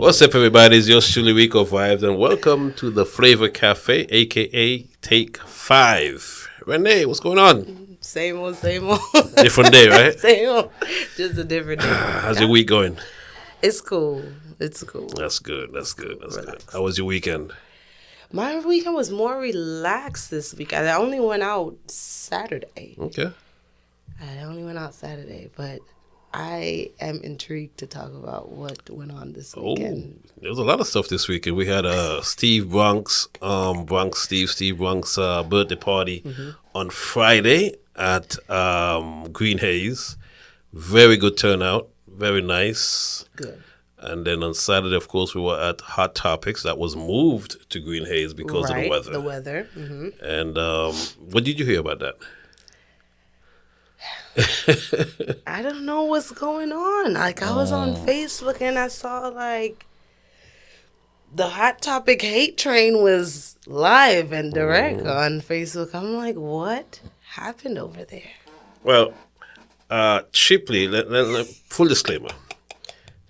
What's up, everybody? It's yours truly, RICOVIBES, and welcome to the FLAVA Cafe, aka Take 5. Renee, what's going on? Same old, same old. Different day, right? Same old. Just a different day. How's your week going? It's cool. It's cool. That's good. Good. How was your weekend? My weekend was more relaxed this week. I only went out Saturday. Okay. But I am intrigued to talk about what went on this weekend. There was a lot of stuff this weekend. We had Steve Bronx birthday party on Friday at Green Haze. Very good turnout. Very nice. Good. And then on Saturday, of course, we were at Hot Topics. That was moved to Green Haze because of the weather. The weather. Mm-hmm. And what did you hear about that? I don't know what's going on. Like, I was on Facebook and I saw, like, the Hot Topic hate train was live and direct on Facebook. I'm like, what happened over there? Well, Chipley, full disclaimer.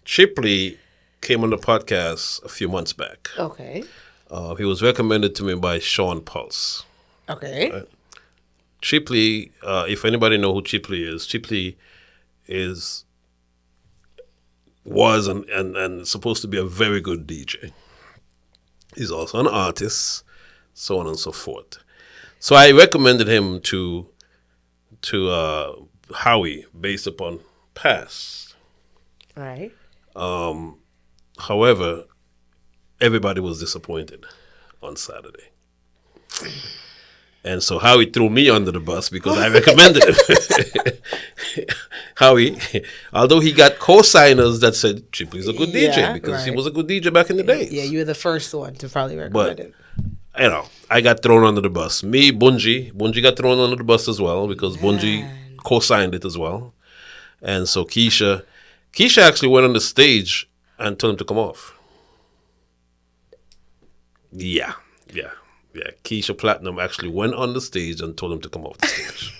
Chipley came on the podcast a few months back. Okay. He was recommended to me by Sean Pulse. Okay. Right? Chipley, if anybody know who Chipley was and supposed to be a very good DJ. He's also an artist, so on and so forth. So I recommended him to Howie based upon past. Right. However, everybody was disappointed on Saturday. And so Howie threw me under the bus because I recommended him. Howie, although he got co-signers that said Chipley's a good DJ because he was a good DJ back in the days. Yeah, you were the first one to probably recommend it. You know, I got thrown under the bus. Me, Bunji got thrown under the bus as well because Bunji co-signed it as well. And so Keisha actually went on the stage and told him to come off. Yeah. Keisha Platinum actually went on the stage and told him to come off the stage.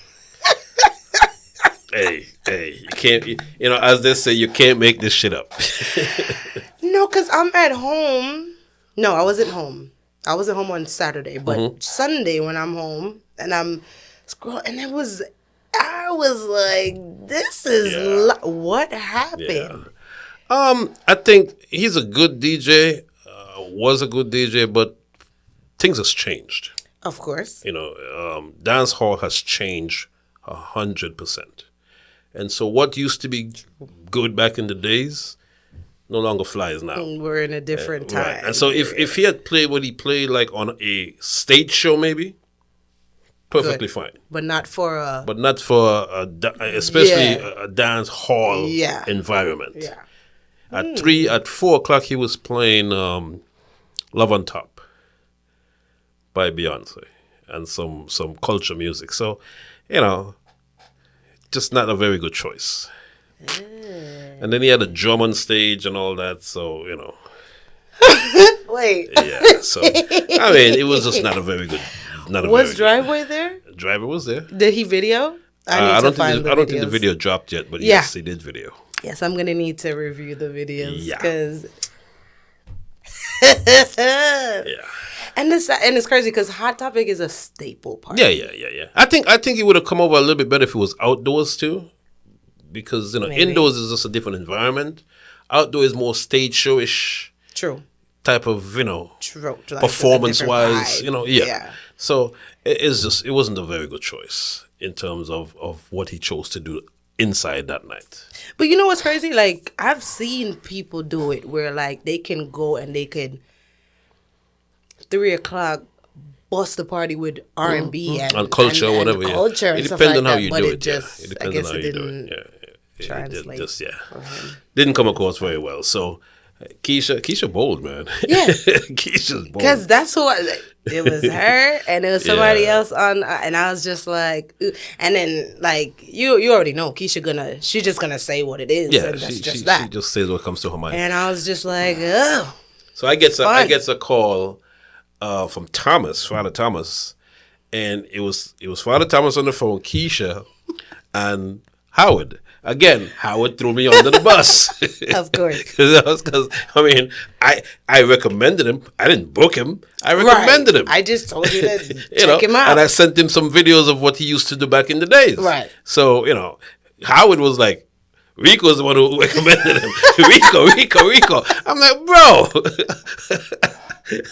Hey, you can't, as they say, you can't make this shit up. No, because I'm at home. No, I wasn't home. I wasn't home on Saturday, but Sunday when I'm home and I'm scrolling, and I was like, this is, what happened? Yeah. I think he's a good DJ, was a good DJ, but things has changed. Of course. Dance hall has changed 100%. And so what used to be good back in the days no longer flies now. We're in a different time. Right. And so if he had played what he played like on a stage show maybe, perfectly fine. But not for a especially a dance hall environment. Yeah. At 4 o'clock he was playing Love on Top by Beyonce and some culture music. So, just not a very good choice. And then he had a drum on stage and all that, so, Wait. Yeah, so, I mean, it was just not a very good, Was Driveway there? Driver was there. Did he video? I don't think the video dropped yet, but yes, he did video. Yes, I'm going to need to review the videos. Yeah. Because... Yeah. And it's crazy because Hot Topic is a staple part. Yeah. I think it would have come over a little bit better if it was outdoors too, because indoors is just a different environment. Outdoor is more stage showish. True. Type of True. Like performance wise, Yeah. So it wasn't a very good choice in terms of what he chose to do inside that night. But you know what's crazy? Like, I've seen people do it where like they can go and they can 3 o'clock bust the party with R&B and culture or whatever. Culture and it stuff depends like on how that, you but do it it. just, It I depends guess on how it you do didn't it. translate. Didn't come across very well. So Keisha bold, man. Yeah. Keisha's bold. Because that's who it was her and it was somebody else on, and I was just like, ooh. And then like you already know she's just gonna say what it is. Yeah, and that's she just says what comes to her mind. And I was just like, oh. So I get a call from Father Thomas, and it was Father Thomas on the phone, Keisha, and Howard. Again, Howard threw me under the bus. Of course. Because, I mean, I recommended him. I didn't book him. I recommended him. I just told you to You check him out. And I sent him some videos of what he used to do back in the days. Right. So, Howard was like, Rico's the one who recommended him. Rico. I'm like, bro.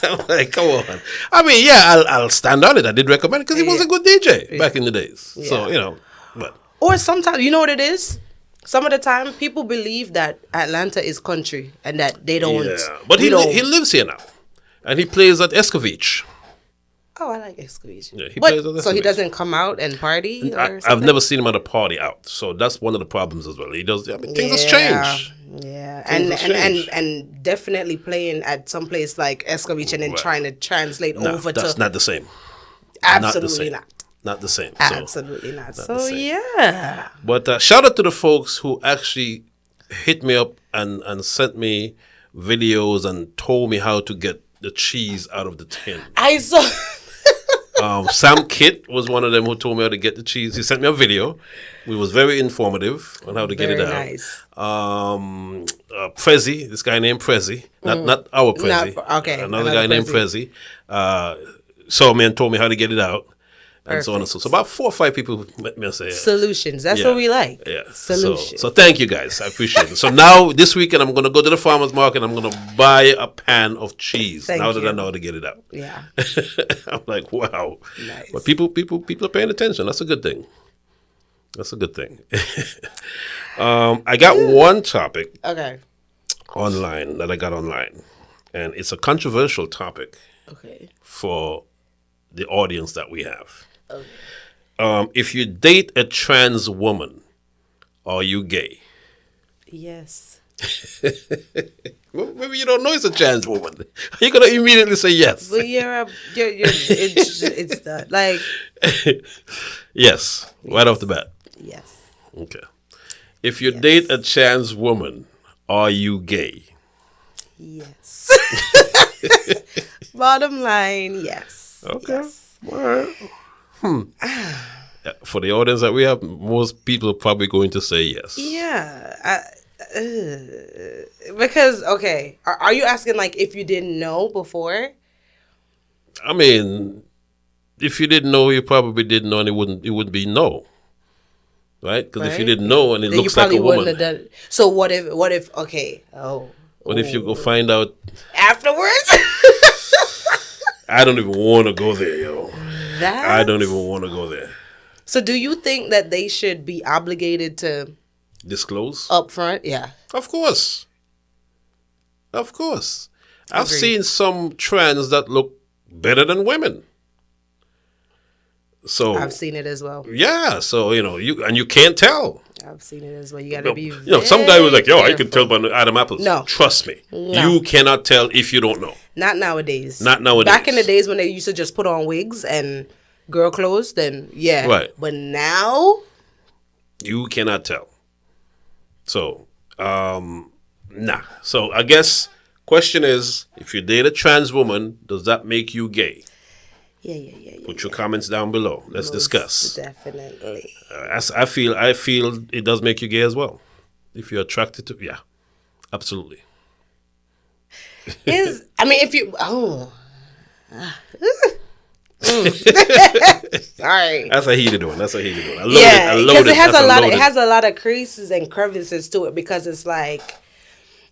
I'm like, come on. I mean, yeah, I'll stand on it. I did recommend it because he was a good DJ back in the days. Yeah. So, but. Or sometimes, you know what it is? Some of the time, people believe that Atlanta is country and that they don't. Yeah, but he lives here now. And he plays at Escovitch. Oh, I like Escovitch. Yeah, he plays at Escovitch. So he doesn't come out and party? I've never seen him at a party out. So that's one of the problems as well. He does. I mean, things has changed. Yeah, and definitely playing at some place like Escovitch and then trying to translate over to. That's not the same. Absolutely not. Not the same. Absolutely not. So, yeah. But shout out to the folks who actually hit me up and sent me videos and told me how to get the cheese out of the tin. I saw... Sam Kitt was one of them who told me how to get the cheese. He sent me a video. It was very informative on how to get it out. Nice. Prezi, this guy named Prezi. Not our Prezi. Another guy named Prezi. Saw me and told me how to get it out. And so on and so on. So about 4 or 5 people met me and say solutions. That's what we like. Yeah. Solutions. So thank you guys. I appreciate it. So now this weekend I'm gonna go to the farmer's market and I'm gonna buy a pan of cheese. That I know how to get it out. Yeah. I'm like, wow. Nice. But people are paying attention. That's a good thing. I got one topic online that I got online. And it's a controversial topic for the audience that we have. Okay. If you date a trans woman, are you gay? Yes. Well, maybe you don't know it's a trans woman. You're gonna immediately say yes. But it's that like. Yes, right off the bat. Yes. Okay. If you date a trans woman, are you gay? Yes. Bottom line, yes. Okay. Yes. All right. For the audience that we have, most people are probably going to say yes. Yeah. Because, are you asking like if you didn't know before? I mean, if you didn't know, you probably didn't know, and it wouldn't be no. Right? Because if you didn't know and it looks like a woman. Have done. So what if, okay. Oh. What if you go find out afterwards? I don't even want to go there, yo. I don't even want to go there. So do you think that they should be obligated to disclose up front? Yeah. Of course. I've seen some trans that look better than women. So I've seen it as well. Yeah, so you can't tell. I've seen it as well. You got to be some guy was like, yo, I can tell by Adam Apples. No. Trust me. No. You cannot tell if you don't know. Not nowadays. Back in the days when they used to just put on wigs and girl clothes, then yeah. Right. But now you cannot tell. So, nah. So I guess question is, if you date a trans woman, does that make you gay? Yeah. Put your comments down below. Let's discuss. Definitely. I feel it does make you gay as well. If you're attracted to, yeah, absolutely. If you sorry. That's a heated one. I love it. Because it has a lot of creases and crevices to it, because it's like,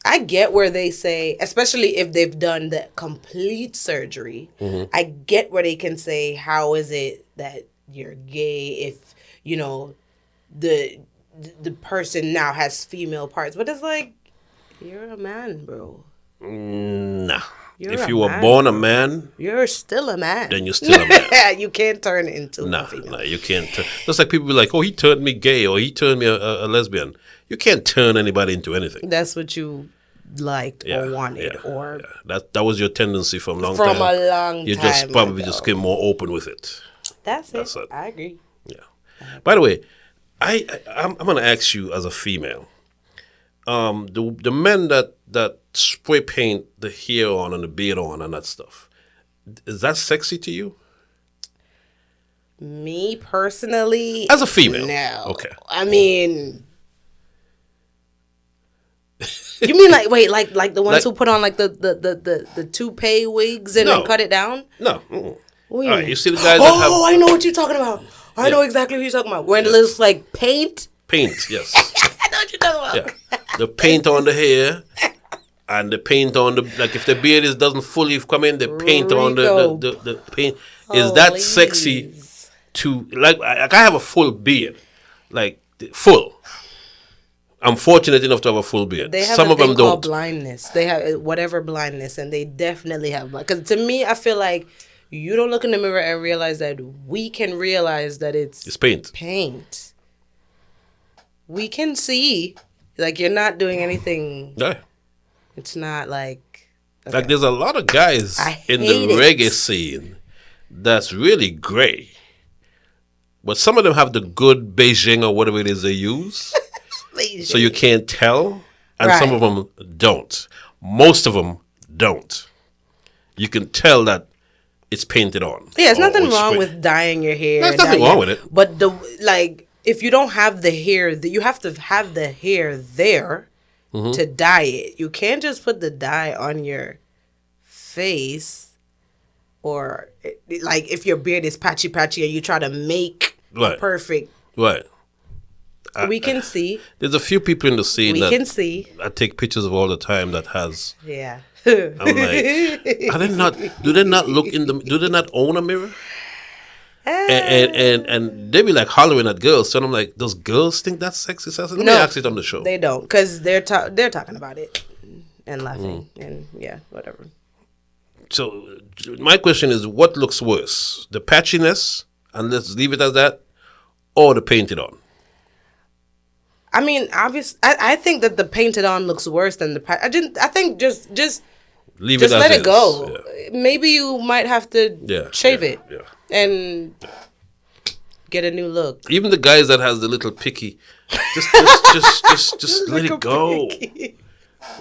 I get where they say, especially if they've done the complete surgery, I get where they can say, how is it that you're gay if, the person now has female parts? But it's like, you're a man, bro. Nah. If you were born a man, you're still a man. Then you're still a man. You can't turn it into a female. Nah, you can't. Just like people be like, oh, he turned me gay, or he turned me a lesbian. You can't turn anybody into anything. That's what you liked or wanted, or that was your tendency from a long time. From a long time. You just probably just get more open with it. That's it. I agree. Yeah. By the way, I'm gonna ask you as a female, the men that spray paint the hair on and the beard on and that stuff, is that sexy to you? Me personally, As a female. no. Okay. I mean, you mean like the ones who put on like the toupee wigs and then cut it down? No. What do All you right, mean? you see the guys that have... Oh, I know what you're talking about. I know exactly what you're talking about. When it looks like paint. Paint, yes. I know what you're talking about. Yeah. The paint on the hair and the paint on the... Like if the beard doesn't fully come in, the paint on the paint. Is that sexy to... Like I have a full beard. Like, full. I'm fortunate enough to have a full beard. They have Some a of thing them called don't. blindness. They have whatever blindness, and they definitely have. Because to me, I feel like you don't look in the mirror and realize that we can realize that it's paint. Paint. We can see, like you're not doing anything. Yeah. It's not like. Okay. Like there's a lot of guys in the reggae scene that's really gray, but some of them have the good Beijing or whatever it is they use. So you can't tell, and some of them don't. Most of them don't. You can tell that it's painted on. Yeah, there's nothing wrong with dyeing your hair. There's nothing wrong with it. But if you don't have the hair, you have to have the hair there to dye it. You can't just put the dye on your face, or like if your beard is patchy and you try to make perfect. Right. We can see. There's a few people in the scene we that can see. I take pictures of all the time that has. Yeah. I'm like, are they not? Do they not look in the? Do they not own a mirror? And they be like hollering at girls. So I'm like, does girls think that's sexy? So I said, let me ask it on the show. They don't, because they're talking about it and laughing and whatever. So my question is, what looks worse, the patchiness, and let's leave it as that, or the painted on? I mean, obviously, I think that the painted on looks worse than the I think just leave it as let it is. go. Yeah. Maybe you might have to shave it and get a new look. Even the guys that has the little picky, just let it go. Picky.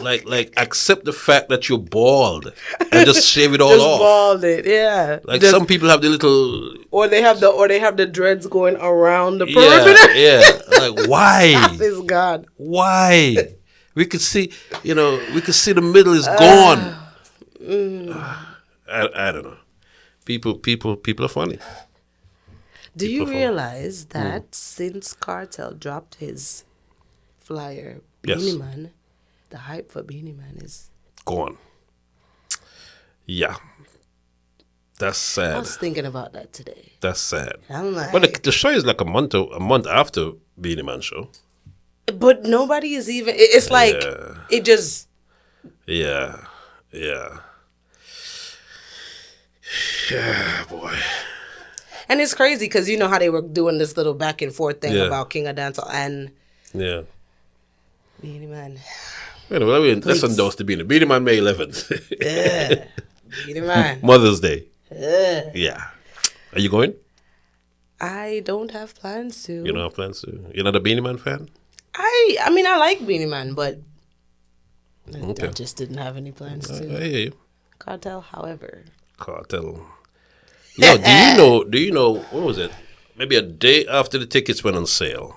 Like accept the fact that you're bald and just shave it all just off. Bald it, yeah. Like some people have the little, or they have the dreads going around the perimeter. Yeah. Like why? Stop is God. Why? We could see, the middle is gone. I don't know. People are funny. Do you realize that since Cartel dropped his flyer, Beanie Man, the hype for Beanie Man is gone. Yeah. That's sad. I was thinking about that today. That's sad. I'm like, but the show is like a month after Beanie Man show. But nobody is even. It's like it just. Yeah. Yeah, boy. And it's crazy because you know how they were doing this little back and forth thing about King of Dancehall and Beanie Man. Anyway, let's endorse the Beanie. Beanie Man May 11th. Yeah. Beanie Man. Mother's Day. Yeah. Are you going? I don't have plans to. You don't have plans to? You're not a Beanie Man fan? I mean, I like Beanie Man, but I just didn't have any plans to. I hear you. Cartel, however. Cartel. Yo, do you know, what was it? Maybe a day after the tickets went on sale,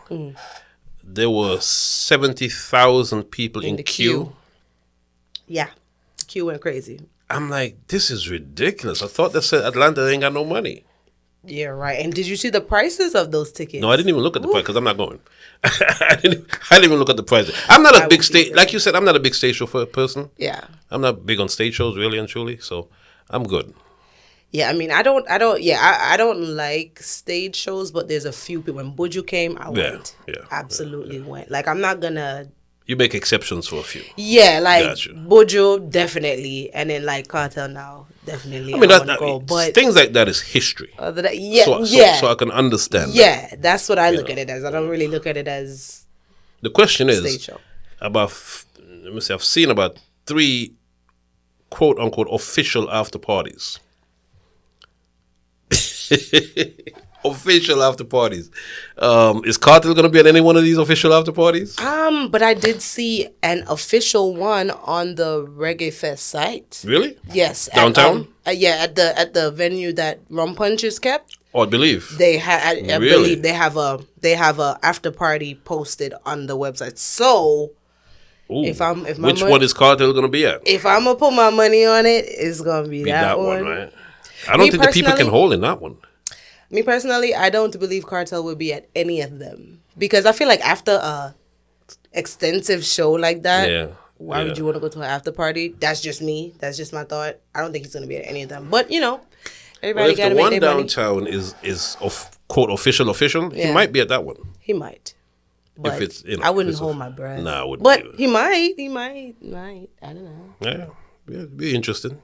there were 70,000 people in queue. Yeah. The queue went crazy. I'm like, this is ridiculous. I thought they said Atlanta ain't got no money. Yeah, right. And did you see the prices of those tickets? No, I didn't even look at the price because I'm not going. I didn't even look at the prices. I'm not a big stage, like you said, I'm not a big stage show person. Yeah. I'm not big on stage shows, really and truly, so I'm good. Yeah, I mean, I don't like stage shows, but there's a few people. When Buju came, I went. Yeah. Absolutely went. Like, I'm not gonna. You make exceptions for a few. Yeah, like Buju, definitely. And then, like, Cartel now, definitely. I mean, but things like that is history. So I can understand. Yeah, that's what I look at it as. I don't really look at it as. The question is stage show. Let me see, I've seen about 3 quote unquote official after parties. Official after parties. Is Cartel going to be at any one of these official after parties? But I did see an official one on the Reggae Fest site. Really? Yes. Downtown? At the venue that Rum Punches kept. Oh, I believe. They I Really? believe they have a after party posted on the website. So Ooh. if my Which one is Cartel going to be at? if I'm gonna put my money on it, it's gonna be that one. Right? I don't think the people can hold in that one. Me personally, I don't believe Cartel would be at any of them because I feel like after a extensive show like that, why would you want to go to an after party? That's just me. That's just my thought. I don't think he's gonna be at any of them. But everybody got to make their money. If the one downtown is quote official, he might be at that one. He might. But if it's, I wouldn't hold my breath. Nah, I wouldn't. But either. he might. I don't know. Yeah, be interesting.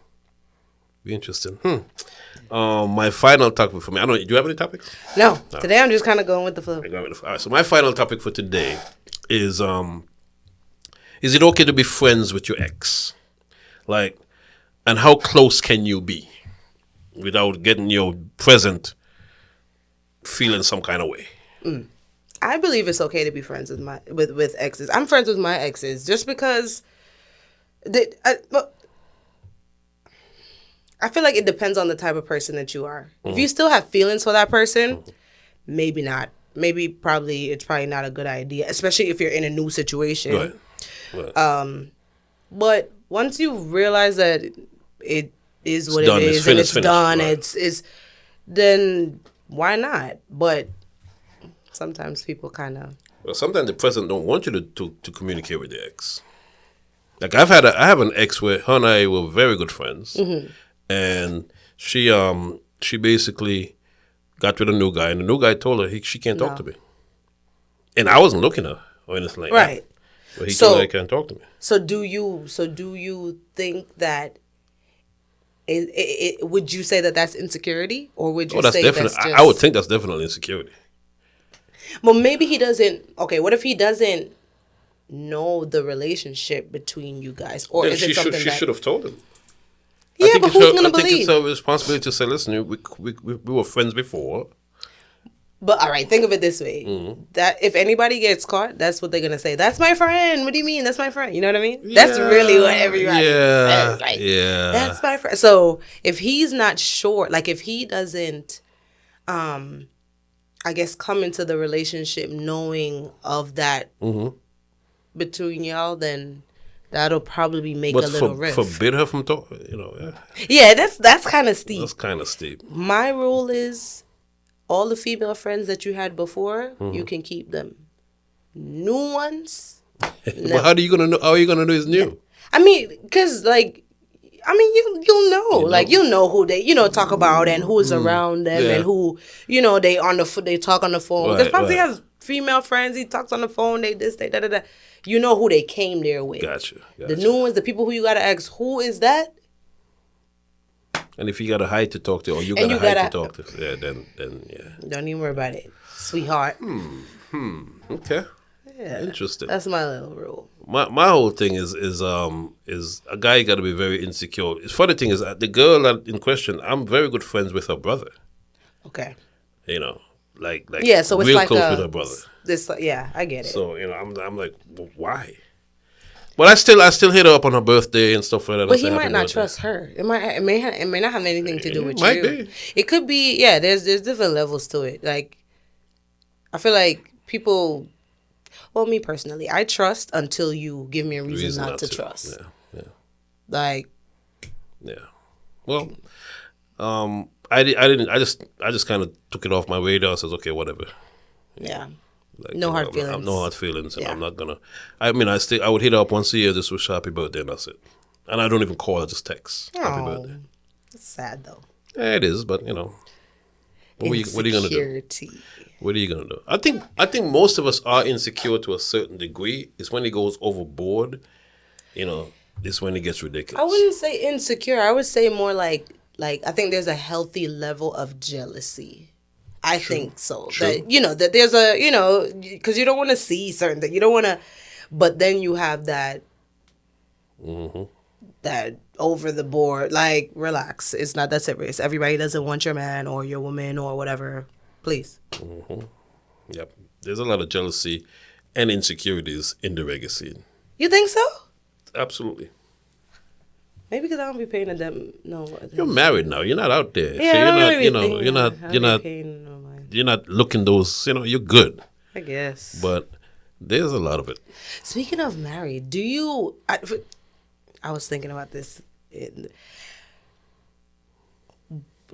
My final topic for me. Do you have any topics? No. Today I'm just kind of going with the flow. All right, so my final topic for today is it okay to be friends with your ex? Like, and how close can you be without getting your present feeling some kind of way? I believe it's okay to be friends with exes. I'm friends with my exes just because I feel like it depends on the type of person that you are. If you still have feelings for that person, maybe not. It's probably not a good idea, especially if you're in a new situation. Right. But once you realize that it is what it is and it's done, it's then why not? But sometimes people kind of. Well, sometimes the president don't want you to communicate with the ex. Like I have an ex where her and I were very good friends, and she basically got with a new guy, and the new guy told her she can't talk to me, and I wasn't looking at her or anything like that. Right. But he told her he can't talk to me. So do you think that? Would you say that that's insecurity, or would you say that's just... I would think that's definitely insecurity. Well, maybe he doesn't. Okay, what if he doesn't know the relationship between you guys, or then is it something she should have told him? Yeah, but who's gonna believe? I think it's a responsibility to say, listen, we were friends before. But all right, think of it this way: that if anybody gets caught, that's what they're gonna say. That's my friend. What do you mean? That's my friend. You know what I mean? Yeah, that's really what everybody says. Like, that's my friend. So if he's not sure, like if he doesn't, I guess, come into the relationship knowing of that between y'all, then that'll probably make a little rift. Forbid her from talking, Yeah, that's kind of steep. That's kind of steep. My rule is, all the female friends that you had before, you can keep them. New ones, no. But how are you gonna know? How are you gonna know it's new? I mean, because you'll know, you'll know who they talk about and who's around them and who they talk on the phone. Because Poppy has female friends. He talks on the phone. They this, they da da da. You know who they came there with. Gotcha. The new ones, the people who you gotta ask, who is that? And if you got a hide to talk to, or you got a hide to talk to, then Don't even worry about it, sweetheart. Okay. Yeah. Interesting. That's my little rule. My whole thing is a guy got to be very insecure. The funny thing is the girl in question, I'm very good friends with her brother. Okay. Like yeah, so it's real like close with her brother. I get it. So I'm like, well, why? But I still hit her up on her birthday and stuff like that. But he might not trust her. It may not have anything to do with you. Might be. It could be. Yeah, there's different levels to it. Like, I feel like people. Well, me personally, I trust until you give me a reason not to trust. Yeah. Like. Yeah. Well, I didn't. I just kind of took it off my radar. Says, okay, whatever. Yeah. Like, no hard feelings. No hard feelings, and I'm not gonna. I mean, I would hit her up once a year just wish her happy birthday, and that's it. And I don't even call her, just text happy birthday. It's sad though. Yeah, it is, but what are you gonna do? What are you gonna do? I think most of us are insecure to a certain degree. It's when it goes overboard. It's when it gets ridiculous. I wouldn't say insecure. I would say more like I think there's a healthy level of jealousy. I think so. True. That there's because you don't want to see certain things. You don't want to, but then you have that that over the board, like, relax. It's not that serious. Everybody doesn't want your man or your woman or whatever. Please. Yep. There's a lot of jealousy and insecurities in the reggae scene. You think so? Absolutely. Maybe because I don't be paying them. No, You're married now. You're not out there. Yeah, so I you're don't not. really You know. think You're not. I don't You're be not. paying no mind. You're not looking those. You know. You're good. I guess. But there's a lot of it. Speaking of married, do you? I was thinking about this.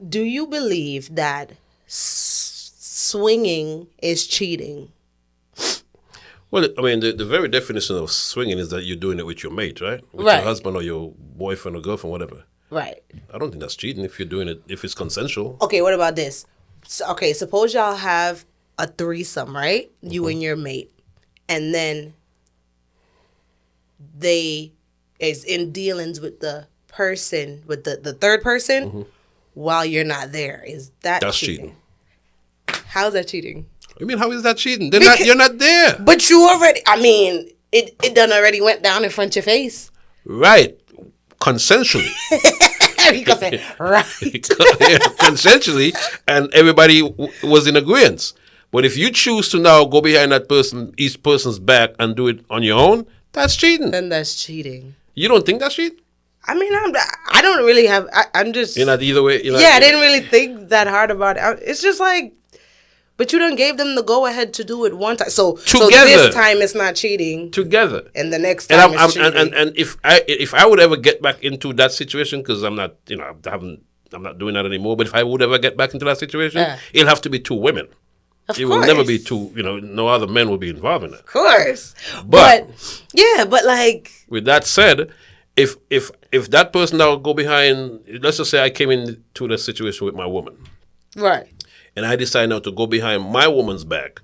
Do you believe that swinging is cheating? Well, I mean, the very definition of swinging is that you're doing it with your mate, right? With Right. your husband or your boyfriend or girlfriend, whatever. Right. I don't think that's cheating if you're doing it, if it's consensual. Okay, what about this? So, okay, suppose y'all have a threesome, right? You and your mate. And then they is in dealings with the person, with the third person, while you're not there. Is that's cheating? How's that cheating? I mean, how is that cheating? You're not there. But you already, I mean, it done already went down in front of your face. Right. Consensually. Because right. Yeah, consensually, and everybody was in agreement. But if you choose to now go behind that person, each person's back, and do it on your own, that's cheating. Then that's cheating. You don't think that's cheating? I mean, I don't really have, I'm just. You're not either way? I didn't really think that hard about it. It's just like, but you done gave them the go ahead to do it one time. So this time it's not cheating. Together. And the next time it's cheating. And if I would ever get back into that situation, because I'm not, I'm not doing that anymore. But if I would ever get back into that situation, it'll have to be two women. Of it course. will never be two. No other men will be involved in it. Of course. But but like. With that said, if that person now go behind, let's just say I came into the situation with my woman. Right. And I decide now to go behind my woman's back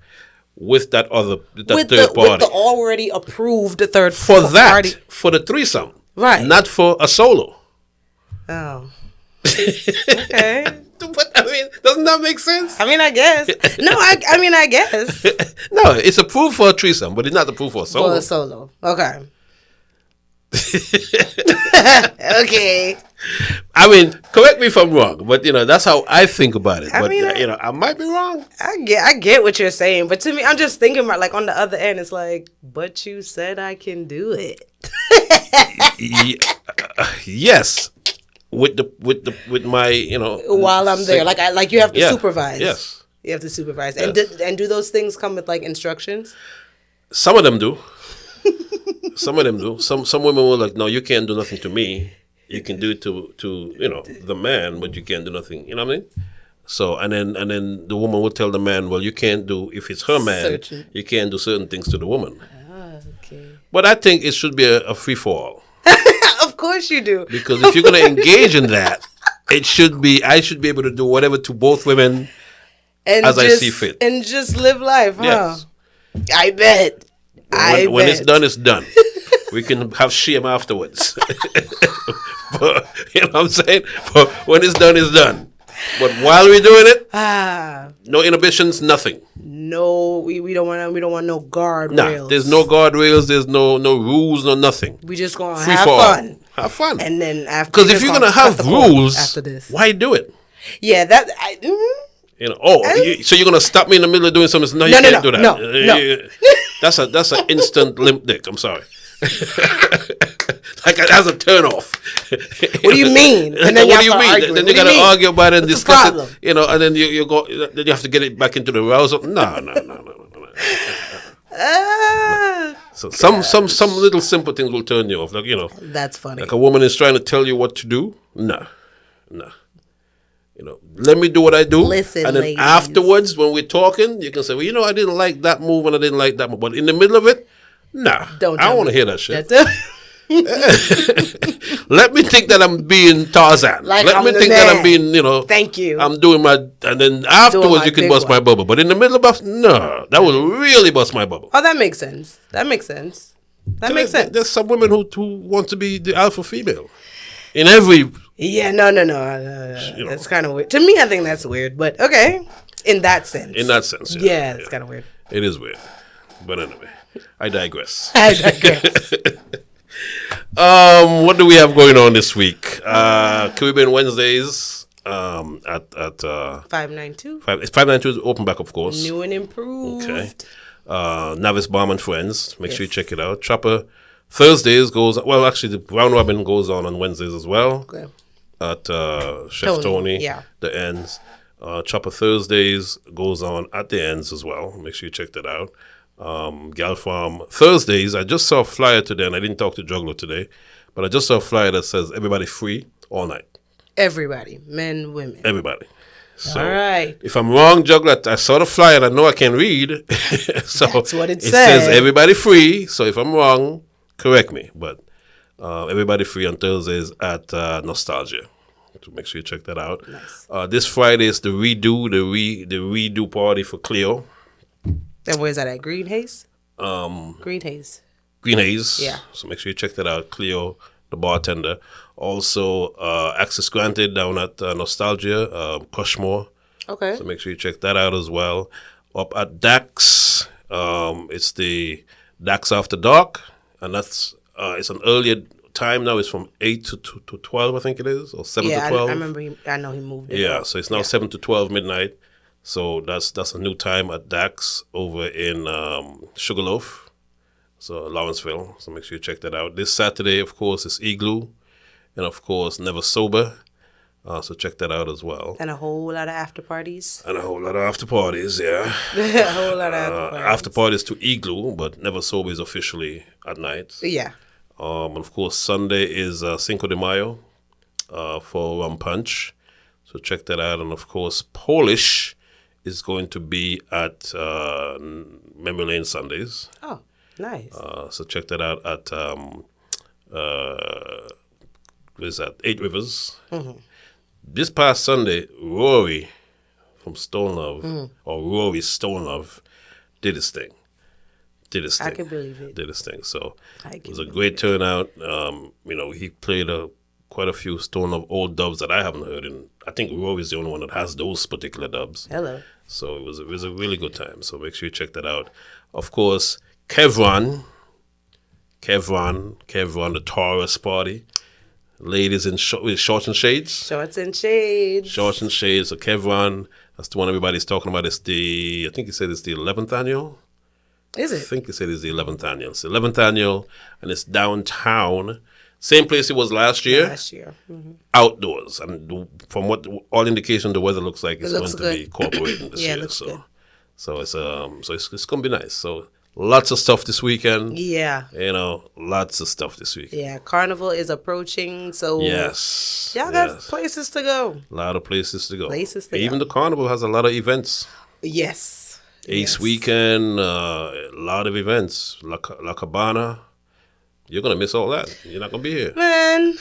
with that third party. With the already approved third party. For the threesome. Right. Not for a solo. Oh. Okay. But I mean, doesn't that make sense? I mean, I guess. No, I mean, I guess. No, it's approved for a threesome, but it's not approved for a solo. For a solo. Okay. Okay. I mean, correct me if I'm wrong, but that's how I think about it. But I might be wrong. I get what you're saying, but to me, I'm just thinking about like on the other end, it's like, but you said I can do it. Yes, with my while I'm there, like you have to supervise. Yes, you have to supervise, and do those things come with like instructions? Some of them do. Some of them do. Some women were like, no, you can't do nothing to me. You can do it to the man, but you can't do nothing. You know what I mean? So and then the woman would tell the man, well, you can't do, if it's her man, you can't do certain things to the woman. Okay. But I think it should be a free for all. Of course you do. Because if you're gonna engage in that, I should be able to do whatever to both women as I see fit. And just live life, huh? Yes. I bet. When it's done, it's done. We can have shame afterwards. But, you know what I'm saying? But when it's done, it's done. But while we're doing it, no inhibitions, nothing. No, we don't want no guardrails. Nah, there's no guardrails. There's no rules, no nothing. We just gonna have fun. Have fun. And then after, because if you're gonna have rules after this, why do it? Yeah, that. So you're gonna stop me in the middle of doing something? No, you can't do that. No. That's an instant limp dick. I'm sorry. Like that's a turn off. What do you mean? And then what do you mean? Then you gotta argue about it and discuss it. And then you go. Then you have to get it back into the arousal. No. So some little simple things will turn you off. Like That's funny. Like a woman is trying to tell you what to do. No. Let me do what I do. Listen, and then ladies. Afterwards, when we're talking, you can say, well, I didn't like that move and I didn't like that move. But in the middle of it, nah. I don't want to hear that shit. Let me think that I'm being Tarzan. Let me think that I'm being, Thank you. I'm doing my, and then afterwards you can bust my bubble. But in the middle of no, that will really bust my bubble. Oh, that makes sense. Makes sense. There's some women who want to be the alpha female. In every... Yeah, no. That's kind of weird. To me, I think that's weird. But okay, in that sense. Yeah, it's kind of weird. It is weird. But anyway, I digress. What do we have going on this week? Caribbean Wednesdays at 592. 592 is open back, of course. New and improved. Okay. Navis Bomb and Friends. Make sure you check it out. Trapper Thursdays goes well. Actually, the round robin goes on Wednesdays as well. Okay. At Chef Tony, yeah. the ends. Chopper Thursdays goes on at the ends as well. Make sure you check that out. Gal Farm Thursdays. I just saw a flyer today, and I didn't talk to Juggler today, but I just saw a flyer that says everybody free all night. Everybody, men, women. Everybody. So all right. If I'm wrong, Juggler, I saw the flyer and I know I can read. So that's what it says everybody free. So if I'm wrong, correct me. But everybody free on Thursdays at Nostalgia. So make sure you check that out. Nice. This Friday is the redo party for Cleo. And where's that at? Green Haze? Green Haze. Green Haze. Yeah. So make sure you check that out. Cleo, the bartender. Also, access granted down at Nostalgia, Cushmore. Okay. So make sure you check that out as well. Up at Dax, it's the Dax After Dark, and that's it's an earlier time now. It's from 8 to 12, I think it is, or 7 to 12. I remember. I know he moved it. Yeah, up. so it's now 7 to 12 midnight. So that's a new time at Dax over in Sugarloaf, so Lawrenceville. So make sure you check that out. This Saturday, of course, is Igloo, and of course, Never Sober. So check that out as well. And a whole lot of after parties. And a whole lot of after parties, yeah. A whole lot of after parties. After parties to Igloo, but Never Sober is officially at night. Yeah. And of course, Sunday is Cinco de Mayo for Rum Punch. So check that out. And of course, Polish is going to be at Memory Lane Sundays. Oh, nice. So check that out at what is that? 8 Rivers. Mm-hmm. This past Sunday, Rory from Stone Love, or Rory Stone Love, did his thing. I can believe it. Did his thing. So it was a great turnout. He played quite a few Stone Love old dubs that I haven't heard, and I think Rory's the only one that has those particular dubs. Hello. So it was a really good time. So make sure you check that out. Of course, Kevron, the Taurus party. Ladies in shorts and shades. Shorts and shades. Shorts and shades. So Kevron, that's the one everybody's talking about. I think he said it's the 11th annual. Is it? I think he said it's the 11th annual. It's the 11th annual, and it's downtown. Same place it was last year. Mm-hmm. Outdoors. And from what all indication, the weather looks like it's going good. to be cooperating this year. Looks good. So it's going to be nice. So lots of stuff this weekend. Yeah. Lots of stuff this weekend. Yeah, Carnival is approaching, so yes, y'all got places to go. A lot of places to go. Even the Carnival has a lot of events. Yes. Ace Weekend, a lot of events. La Cabana. You're going to miss all that. You're not going to be here. Man.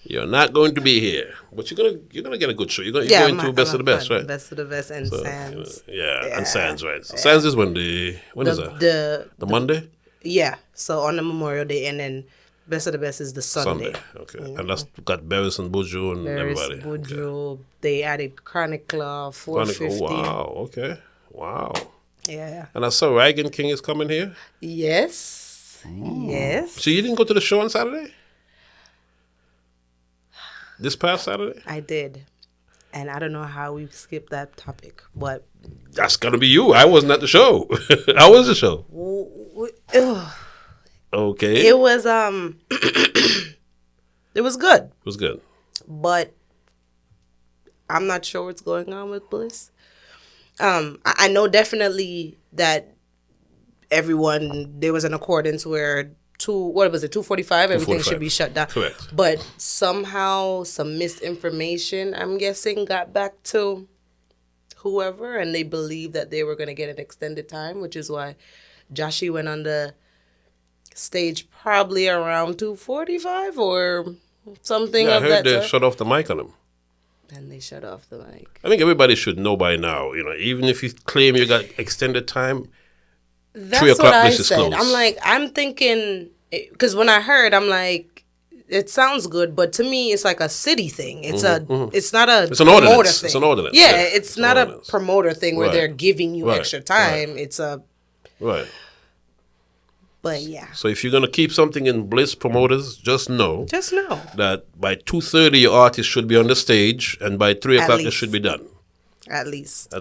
You're not going to be here. But you're gonna get a good show. You're going to Best of the Best, right? Best of the Best and Sands. And Sands, right. So Sands is when is that? The Monday? Yeah. So on the Memorial Day, and then Best of the Best is the Sunday. Okay. Mm-hmm. And that's got Barris and Buju and everybody. Buju. Okay. They added Chronic Club, 450. Wow. Okay. Wow. Yeah. And I saw Ragan King is coming here. Yes. Yes. So you didn't go to the show on Saturday? This past Saturday? I did. And I don't know how we skipped that topic, but... That's going to be you. I wasn't at the show. How was the show? Okay. It was, it was good. It was good. But I'm not sure what's going on with Bliss. I know definitely that there was an accordance where 2:45, everything should be shut down. Correct. But somehow some misinformation, I'm guessing, got back to whoever, and they believed that they were going to get an extended time, which is why Joshie went on the stage probably around 2:45 or something of that. I heard they shut off the mic on him. And they shut off the mic. I think everybody should know by now, even if you claim you got extended time, That's 3 o'clock what I this is said. closed. I'm thinking, because when I heard, I'm like, it sounds good, but to me, it's like a city thing. It's it's not a it's an promoter ordinance. thing. It's an ordinance. Yeah, Yeah. it's not a promoter thing where they're giving you extra time. Right. It's a... Right. But yeah. So if you're going to keep something in Bliss promoters, just know that by 2:30 your artist should be on the stage, and by 3 o'clock it should be done. At least.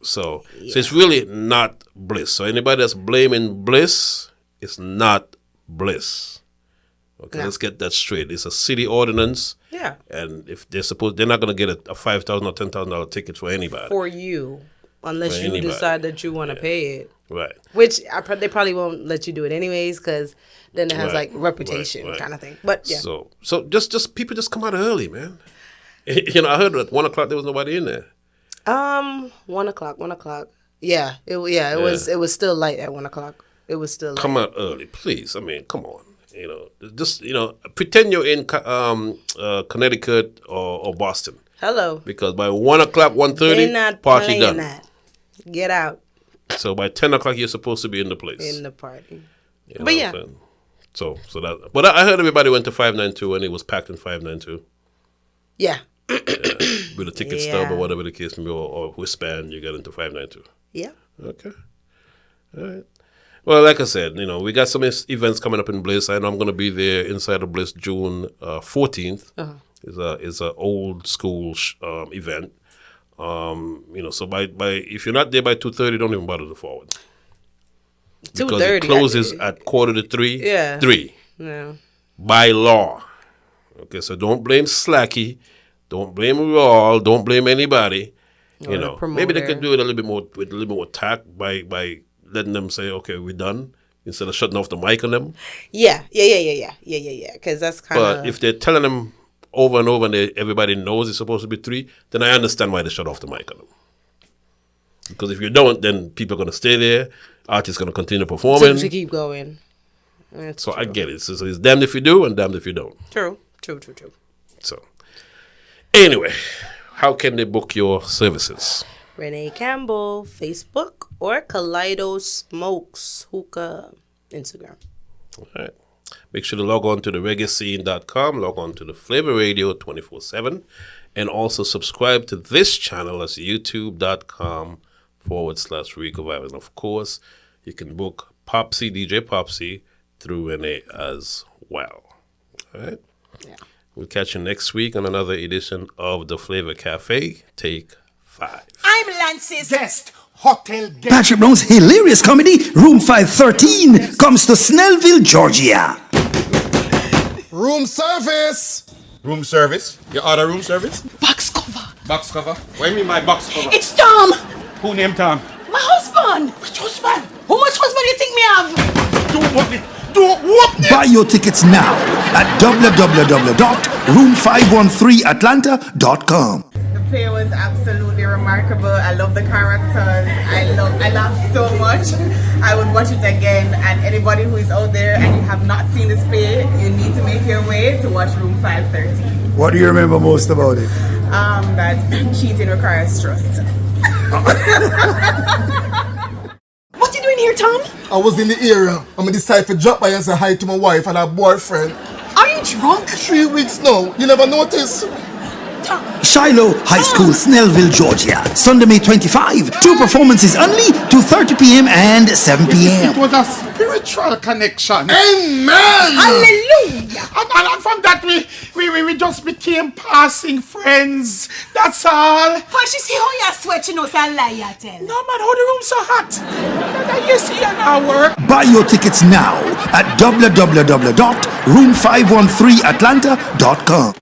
So it's really not Bliss. So anybody that's blaming Bliss, it's not Bliss. Okay, No. let's get that straight. It's a city ordinance. Yeah. And if they're not going to get a $5,000 or $10,000 ticket for anybody. For you, unless For you anybody. decide that you want to pay it. Right. Which they probably won't let you do it anyways, because then it has Right, like reputation right. kind of thing. But yeah. So just people just come out early, man. You know, I heard at 1 o'clock there was nobody in there. 1 o'clock. Yeah. It was still light at 1 o'clock. It was still light. Come out early, please. I mean, come on. You know, just pretend you're in Connecticut or Boston. Hello. Because by 1 o'clock, 1:30, They're not party playing done. that. Get out So by 10 o'clock, you're supposed to be in the place. in the party. You know But what yeah. I'm saying? So that. But I heard everybody went to 592 and it was packed in 592 Yeah. with a ticket stub Yeah. or whatever the case may be, or wristband. You get into 592. Yeah. Okay. All right. Well, like I said, you know, we got some events coming up in Bliss. I know I'm going to be there inside of Bliss June 14th. Is a old school event. You know, so by if you're not there by 2:30, don't even bother to forward. Because 2:30. it closes at 2:45. Yeah. 3 No. by law. Okay, so don't blame Slacky, don't blame Raw, don't blame anybody. Or You the know, maybe they promoter. could do it a little bit more with a little bit more tact by letting them say, okay, we're done, instead of shutting off the mic on them. Yeah. Because that's kind But of. if they're telling them over and over and everybody knows it's supposed to be 3, then I understand why they shut off the mic on them. Because if you don't, then people are going to stay there. Artists going to continue performing. to keep going. That's So true. I get it. So it's damned if you do and damned if you don't. True. So anyway, how can they book your services? Renee Campbell, Facebook, or Kaleido Smokes Hookah, Instagram. All right. Make sure to log on to the reggaescene.com, log on to the Flavor Radio 24/7, and also subscribe to this channel as youtube.com/RICOVIBES. And of course, you can book Popsy, DJ Popsy, through Renee as well. All right. Yeah. We'll catch you next week on another edition of the Flavor Cafe. Take 5. I'm Lance's Guest, hotel guest. Patrick Brown's hilarious comedy, Room 513, comes to Snellville, Georgia. Room service. Room service? You order room service? box cover. Box cover? What do you mean by box cover? It's Tom, Who named Tom? my husband. Which husband? How much husband you think me have? Don't whoop me. Don't whoop me. Buy your tickets now at www.room513atlanta.com. The play was absolutely remarkable. I love the characters. I laughed so much. I would watch it again. And anybody who is out there and you have not seen this play, you need to make your way to watch Room 513. What do you remember most about it? That cheating requires trust. What you doing here, Tom? I was in the area. I'm gonna decide to drop by and say hi to my wife and her boyfriend. Are you drunk? 3 weeks now. You never notice? Tom. Shiloh High School, Snellville, Georgia. Sunday, May 25. 2 performances only, 2:30 p.m. and 7 It p.m. was a spiritual connection. Amen. Hallelujah. And from that, we just became passing friends. That's all. But she see how you sweat, you know, it's a lie you tell. No, man, how the room's so hot. That you see an hour. Buy your tickets now at www.room513atlanta.com.